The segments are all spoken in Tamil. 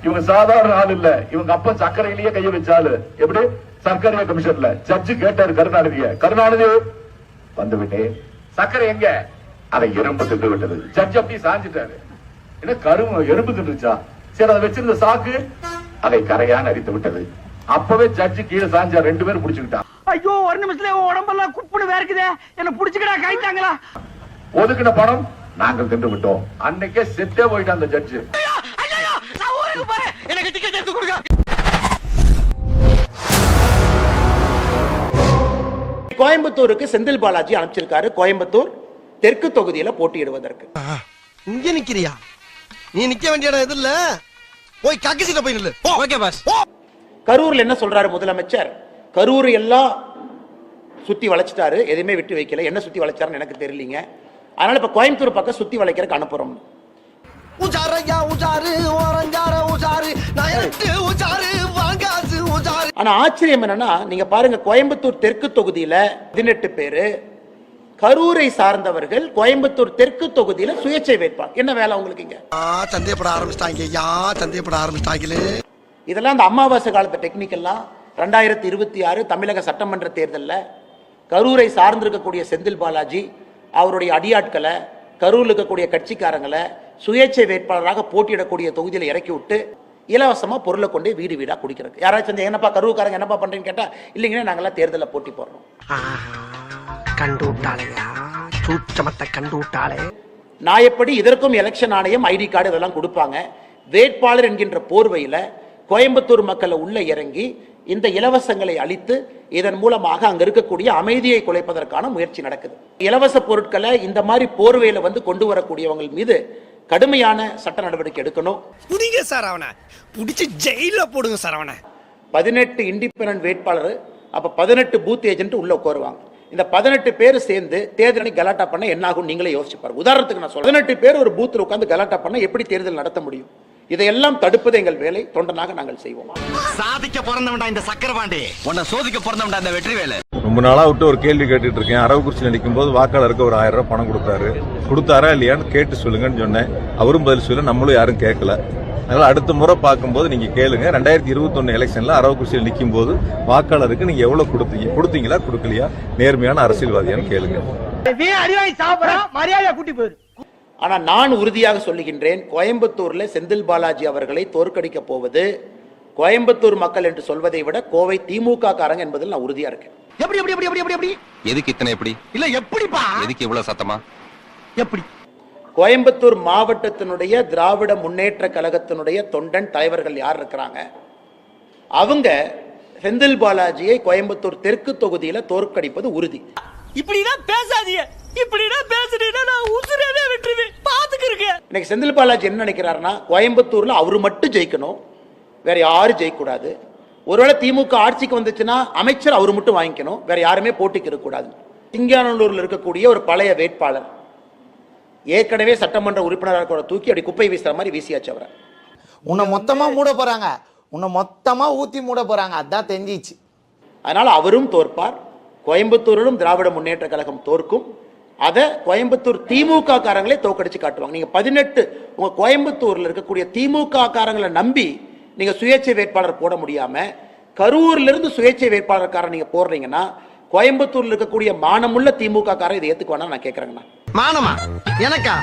இவங்க சாதாரண ஆள் இல்ல. இவங்க அப்ப சர்க்கரையிலேயே கைய வச்சாலு. எப்படி சர்க்கரை கமிஷன்ல ஜட்ஜு கேட்டாரு கருணாநிதி வந்து விட்டேன், சர்க்கரை எங்க? அதை எறும்பு தின்று விட்டது. ஜட்ஜ் அப்படி சாஞ்சிட்டாரு. என்ன கரும்பு எறும்பு தின்றுச்சா? சரி, அதை வச்சிருந்த சாக்கு அதை கரையான் அரித்து விட்டது. அப்பவே ஜட்ஜு கீழே சாஞ்சா, 2 பேரும் புடிச்சுக்கிட்டான். ஐயோ, ஒரு நிமிஷத்துல உடம்பெல்லாம் குப்புன்னு வேர்க்குதே, என்ன புடிச்சுக்கடா கைட்டாங்களா? ஒதுக்கின பணம் நாங்கள் தின்று விட்டோம். அன்னைக்கே செத்தே போயிட்டான் அந்த ஜட்ஜு. எனக்கு டிக்கெட் எடுத்து கொடுங்க. கோயம்புத்தூருக்கு செந்தில் பாலாஜி அனுப்பிச்சிருக்காரு, கோயம்புத்தூர் தெற்கு தொகுதியில போட்டியிடுவதற்கு. இங்க நிக்கிறியா? நீ நிக்க வேண்டிய இடம் எது இல்ல, போய் கக்கிசிட்ட போய் நில்லு. Okay boss. கரூர்ல என்ன சொல்றாரு முதலமைச்சர்? கரூர் எல்லாம் சுத்தி வளைச்சிட்டாரு, எதையுமே விட்டு வைக்கல. என்ன சுத்தி வளைச்சாருன்னு எனக்கு தெரியலீங்க. அதனால இப்ப கோயம்புத்தூர் பக்கம் சுத்தி வளைக்கிறதுக்கு அனுப்புறோம். உஜாரையா உஜாரு ஓரஞ்சார உஜாரு நயட்டு உஜாரு வாங்காசு உஜாரு. ஆனா ஆச்சரியம் என்னன்னா, நீங்க பாருங்க, கோயம்புத்தூர் தெற்கு தொகுதியில 18 பேரு, கரூரை சார்ந்தவர்கள் கோயம்புத்தூர் தெற்கு தொகுதியில சுயேட்சை வேட்பாளர். என்ன வேலை உங்களுக்கு இங்க? சந்தேகப்பட ஆரம்பிச்சிட்டாங்க. சந்தேகப்பட ஆரம்பிச்சிட்டாங்களே. இதெல்லாம் அந்த அமாவாசை காலத்து டெக்னிக் எல்லாம் 2026 தமிழக சட்டமன்ற தேர்தலில் கரூரை சார்ந்திருக்கக்கூடிய செந்தில் பாலாஜி அவருடைய அடியாட்களை, கரூரில் இருக்கக்கூடிய கட்சிக்காரங்களை சுயேட்சை வேட்பாளராக போட்டியிடக்கூடிய தொகுதியில் இறக்கி விட்டு இலவசமா பொருளை கொண்டே வீடு வீடா குடிக்கிறது. யாராச்சும் என்னப்பா கரூர்காரங்க என்னப்பா பண்றீங்கன்னு கேட்டா, இல்லைங்கன்னா நாங்கெல்லாம் தேர்தலில் போட்டி போடுறோம். கண்டு விட்டாளையா, சூச்சமத்தை கண்டு விட்டாளே. நாயப்படி இதற்கும் எலெக்ஷன் ஆணையம் ஐடி கார்டு இதெல்லாம் கொடுப்பாங்க. வேட்பாளர் என்கின்ற போர்வையில கோயம்புத்தூர் மக்களை உள்ள இறங்கி இந்த இலவசங்களை அளித்து இதன் மூலமாக அங்க இருக்கக்கூடிய அமைதியை குலைப்பதற்கான முயற்சி நடக்குது. இலவச பொருட்களை இந்த மாதிரி போர்வையில வந்து கொண்டு வரக்கூடியவங்க மீது கடுமையான சட்ட நடவடிக்கை எடுக்கணும். புடிங்க சார் அவனை, புடிச்சு ஜெயில போடுங்க சார் அவனை. 18 இண்டிபெண்டன்ட் வேட்பாளர், அப்ப 18 பூத் ஏஜென்ட் உள்ள உட்காருவாங்க. இந்த 18 பேர் சேர்ந்து தேர்தலை கலாட்டா பண்ண என்ன ஆகும் நீங்களே யோசிச்சு பாருங்க. உதாரணத்துக்கு நான் சொல்றேன், 18 பேர் ஒரு பூத்தில் உட்கார்ந்து கலாட்டா பண்ண எப்படி தேர்தல் நடத்த முடியும்? இதையெல்லாம் தடுப்பது எங்கள் வேலை, தொண்டனாக நாங்கள் செய்வோம். சாதிக்க பிறந்தவன்டா இந்த சக்கரபாண்டி, உன்னை சோதிக்க பிறந்தவன்டா இந்த வெற்றி வேலை. ரொம்ப நாளா விட்டு ஒரு கேள்வி கேட்டுட்டு இருக்கேன். அரவக்குறிச்சியில் நிற்கும் போது வாக்காளருக்கு ஒரு 1000 ரூபாய் பணம் கொடுத்தாரா இல்லையான்னு கேட்டு சொல்லுங்கன்னு சொன்னேன். அவரும் பதில் சொல்ல, நம்மளும் யாரும் கேட்கல. அதனால அடுத்த முறை பார்க்கும்போது நீங்க கேளுங்க. 2021 எலெக்ஷன்ல அரவக்குறிச்சியில் நிற்கும் போது வாக்காளருக்கு நீங்க எவ்வளவு கொடுத்தீங்களா கொடுக்கலையா, நேர்மையான அரசியல்வாதியான்னு கேளுங்க. ஆனா நான் உறுதியாக சொல்லுகின்றேன், கோயம்புத்தூர்ல செந்தில் பாலாஜி அவர்களை தோற்கடிக்க போவது கோயம்புத்தூர் மக்கள் என்று சொல்வதை விட கோவை திமுக காரங்க என்பதில் நான் உறுதியா இருக்கேன். எப்படி எப்படி எப்படி எப்படி எப்படி எதுக்கு இத்தனை எப்படி இல்ல எப்படிப்பா, எதுக்கு இவ்வளவு சத்தமா? எப்படி கோயம்புத்தூர் மாவட்டத்தினுடைய திராவிட முன்னேற்ற கழகத்தினுடைய தொண்டன் தலைவர்கள் யார் இருக்கிறாங்க, அவங்க செந்தில் பாலாஜியை கோயம்புத்தூர் தெற்கு தொகுதியில தோற்கடிப்பது உறுதி. இப்படிதான் பேசாதீங்க, இப்படிதான் பேசுறீங்கன்னா நான் உசுரவே விட்டுருவேன், பாத்துக்கிறேன். இன்னைக்கு செந்தில் பாலாஜி என்ன நினைக்கிறாருன்னா, கோயம்புத்தூர்ல அவரு மட்டும் ஜெயிக்கணும், வேற யாரும் ஜெயிக்க கூடாது. ஒருவேளை திமுக ஆட்சிக்கு வந்துச்சுன்னா அமைச்சர் அவரு மட்டும் வாங்கிக்கணும், வேற யாருமே போட்டிக்கு இருக்கக்கூடாது. சிங்கானூர்ல இருக்கக்கூடிய ஒரு பழைய வேட்பாளர் ஏற்கனவே சட்டமன்ற உறுப்பினராக தூக்கி அப்படி குப்பை வீசுற மாதிரி வீசியாச்சு. அவரை உன்னை மொத்தமா மூட போறாங்க, உன்னை மொத்தமா ஊத்தி மூட போறாங்க, அதான் தெரிஞ்சிச்சு. அதனால அவரும் தோற்பார். கோயம்புத்தூரிலும் திராவிட முன்னேற்ற கழகம் தோற்கும். அதை கோயம்புத்தூர் திமுக காரங்களே தோக்கடிச்சு காட்டுவாங்க. நீங்க 18 உங்க கோயம்புத்தூர்ல இருக்கக்கூடிய திமுக காரங்களை நம்பி நீங்க சுயேட்சை வேட்பாளர் போட முடியாம கரூர்ல இருந்து சுயேட்சை வேட்பாளர்காரன் நீங்க போடுறீங்கன்னா, கோயம்புத்தூர்ல இருக்கக்கூடிய மானமுள்ள திமுக காரன் இதை ஏத்துக்குவானா நான் கேட்கறேங்கண்ணா. மானமா எனக்கா?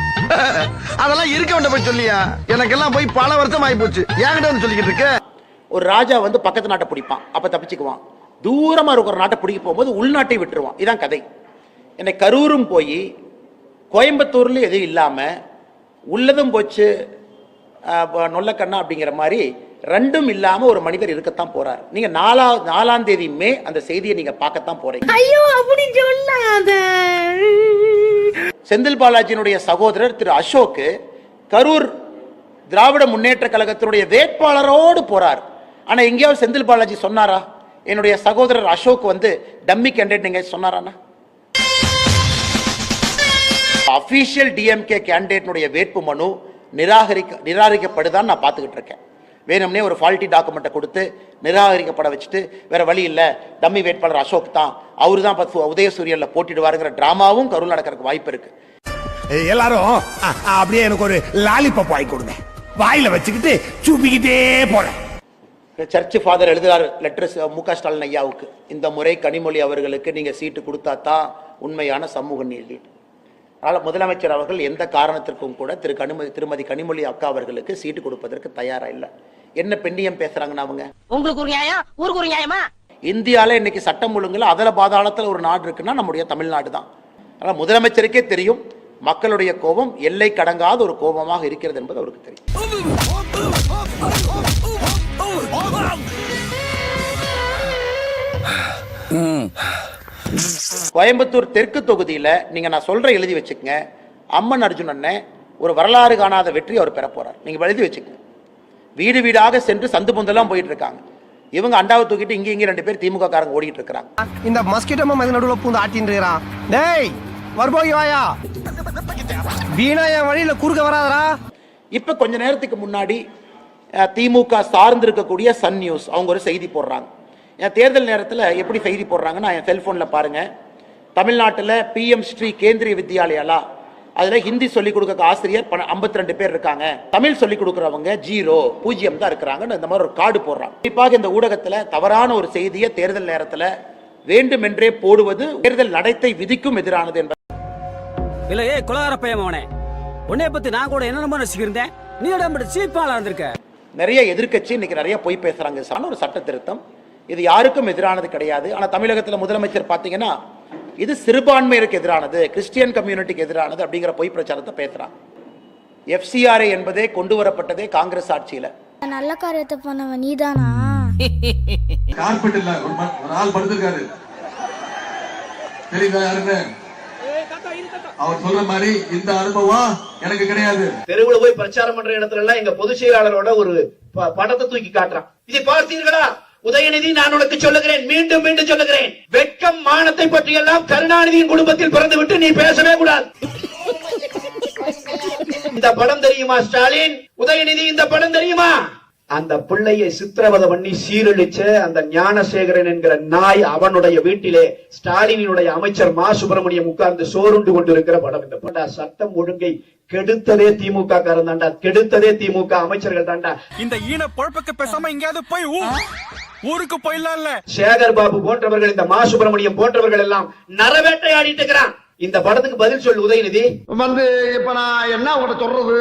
அதெல்லாம் இருக்க வேண்டிய போய் சொல்லியா, எனக்கெல்லாம் போய் பல வருஷம் ஆகி போச்சு, என்கிட்ட வந்து சொல்லிக்கிட்டு இருக்க. ஒரு ராஜா வந்து பக்கத்து நாட்டை பிடிப்பான், அப்ப தப்பிச்சுக்குவான். தூரமா இருக்கிற நாட்டை பிடிக்க போகும்போது உள்நாட்டை விட்டுருவான். இதான் கதை. என்னை கரூரும் போய் கோயம்புத்தூர்ல எதுவும் இல்லாம உள்ளதும் போச்சு நொல்லக்கண்ணா அப்படிங்கிற மாதிரி ரெண்டும் இல்லாம ஒரு மனிதர் இருக்கத்தான் போறார். நீங்க 4ஆம் தேதி மே அந்த செய்தியை நீங்க பார்க்கத்தான் போறீங்க. ஐயோ அப்படி சொல்லாத. செந்தில் பாலாஜியினுடைய சகோதரர் திரு அசோக் கரூர் திராவிட முன்னேற்ற கழகத்தினுடைய வேட்பாளரோடு போறார். ஆனா எங்கேயாவது செந்தில் பாலாஜி சொன்னாரா என்னுடைய சகோதரர் அசோக் வந்து டம்மி கேண்டிடேட் நீங்க சொன்னாரானா? அபிஷியல் டிஎம்கே கேண்டிடேட்னுடைய வேட்பு மனு நிராகரிக்கப்படுதான் நான் பார்த்துக்கிட்டு இருக்கேன். வேணும்னே ஒரு ஃபால்ட்டி டாக்குமெண்ட்டை கொடுத்து நிராகரிக்கப்பட வச்சுட்டு வேற வழி இல்லை, டம்மி வேட்பாளர் அசோக் தான், அவரு தான் உதயசூரியன்ல போட்டிடுவாருங்கிற டிராமாவும் கரூர் நடக்கிறதுக்கு வாய்ப்பு இருக்கு. எல்லாரும் அப்படியே எனக்கு ஒரு லாலிபாப் வாங்கி கொடுங்க. வாயில வச்சுக்கிட்டு சூப்பிக்கிட்டே போல. சர்ச் ஃபாதர் எழுதுறாரு லெட்டர்ஸ் மு.க. ஸ்டாலின் ஐயாவுக்கு, இந்த முறை கனிமொழி அவர்களுக்கு நீங்க சீட்டு கொடுத்தா தான் உண்மையான சமூக நீதி. அதனால முதலமைச்சர் அவர்கள் எந்த காரணத்திற்கும் கூட திருமதி கனிமொழி அக்கா அவர்களுக்கு சீட்டு கொடுப்பதற்கு தயாரா இல்ல. என்ன பெண்ணியம் பேசுறாங்கன்னா அவங்க, உங்களுக்கு ஒரு நியாயம், ஊருக்கு ஒரு நியாயமா? இந்தியால இன்னைக்கு சட்டம் ஒழுங்குல அதல பாதாளத்துல ஒரு நாடு இருக்குன்னா நம்முடைய தமிழ்நாடு தான். அதனால முதலமைச்சருக்கே தெரியும் மக்களுடைய கோபம் எல்லை கடங்காத ஒரு கோபமாக இருக்கிறது என்பது அவருக்கு தெரியும். கோயம்புத்தூர் தெற்கு தொகுதியில நீங்க நான் சொல்ற எழுதி வச்சுக்கங்க, அம்மன் அர்ஜுன் அண்ணன் ஒரு வரலாறு காணாத வெற்றி அவர் பெற போறார். நீங்க எழுதி வச்சுக்கங்க. வீடு வீடாக சென்று சந்து பொந்தெல்லாம் போயிட்டு இருக்காங்க. இவங்க அண்டாவை தூக்கிட்டு இங்க 2 பேர் திமுக காரங்க ஓடிட்டு இருக்காங்க. இந்த மஸ்கிட்டோ மது நடுவுல பூந்து ஆட்டின்னு இருக்கான். டேய் வரபோகி வாயா, வீணா என் வழியில குறுக்க வராதரா. இப்ப கொஞ்ச நேரத்துக்கு முன்னாடி திமுக சார்ந்து இருக்கக்கூடிய சன் நியூஸ் அவங்க ஒரு செய்தி போடுறாங்க. தேர்தல் நேரத்தில் எப்படி செய்தி போடுறாங்கன்னா, என் செல்போன்ல பாருங்க, தமிழ்நாட்டில் PM ஸ்ரீ கேந்திரிய வித்யாலயாலா, அதுல ஹிந்தி சொல்லிக் கொடுக்க ஆசிரியர் 52 பேர் இருக்காங்க, தமிழ் சொல்லிக் கொடுக்கறவங்க 0 தான் இருக்கிறாங்க. இந்த மாதிரி ஒரு கார்டு போடுறாங்க. குறிப்பாக இந்த ஊடகத்துல தவறான ஒரு செய்தியை தேர்தல் நேரத்தில் வேண்டுமென்றே போடுவது தேர்தல் நடத்தை விதிக்கும் எதிரானது என்பது. இல்ல ஏய் குலகார பையன் அவனே, உன்னை பத்தி நான் கூட என்ன நினைச்சுக்கிறேன், நீ இடம் சீப்பாளா இருந்திருக்க. நிறைய எதிர்க்கட்சி இன்னைக்கு நிறைய பொய் பேசுறாங்க. ஒரு சட்ட திருத்தம் இது யாருக்கும் எதிரானது கிடையாது. ஆனா தமிழகத்தில் முதலமைச்சர் பாத்தீங்கன்னா இது சிறுபான்மையருக்கு எதிரானது, கிறிஸ்டியன் கம்யூனிட்டிக்கு எதிரானது அப்படிங்கிற பொய் பிரச்சாரத்தை பேசுறாங்க. FCRA என்பதே கொண்டு வரப்பட்டதே காங்கிரஸ் ஆட்சியில. நல்ல காரியத்தை பண்ணவன் நீதானா? கார்பெட் இல்ல, ஒரு ஆள் படுத்திருக்காரு, தெரியுதா யாருன்னு? அவர் சொல்ற மாதிரி இந்த அனுபவம் எனக்கு கிடையாது. தெருவுல போய் பிரச்சாரம் பண்ற இடத்துல எல்லாம் எங்க பொதுச் செயலாளரோட ஒரு படத்தை தூக்கி காட்டுறான். இதை பார்த்தீர்களா உதயநிதி? நான் உனக்கு சொல்லுகிறேன், மீண்டும் மீண்டும் சொல்லுகிறேன், வெட்கம் மானத்தை பற்றி எல்லாம் கருணாநிதியின் குடும்பத்தில் பிறந்து விட்டு நீ பேசவே கூடாது. இந்த படம் தெரியுமா ஸ்டாலின்? உதயநிதி இந்த படம் தெரியுமா? அந்த பிள்ளையை சித்திரவதை பண்ணி சீரழிச்ச அந்த ஞானசேகரன் என்கிற நாய் அவனுடைய வீட்டிலே ஸ்டாலினுடைய அமைச்சர் மா சுப்பிரமணியம் உட்கார்ந்து சோறுண்டு கொண்டிருக்கிற படம் இந்த படம். சட்டம் ஒழுங்கை கெடுத்ததே திமுக காரன் தாண்டா, கெடுத்ததே திமுக அமைச்சர்கள் தாண்டா. இந்த ஈன பொழப்புக்கு பேசாம எங்கயாவது போய் ஊருக்கு போயிடலாம்ல. சேகர் பாபு போன்றவர்கள், இந்த மா சுப்பிரமணியம் போன்றவர்கள் எல்லாம் நரவேட்டையாடிட்டு இருக்கிறான். இந்த படத்துக்கு பதில் சொல்லு உதயநிதி. இப்ப நான் என்ன உங்கள்கிட்ட சொல்றது?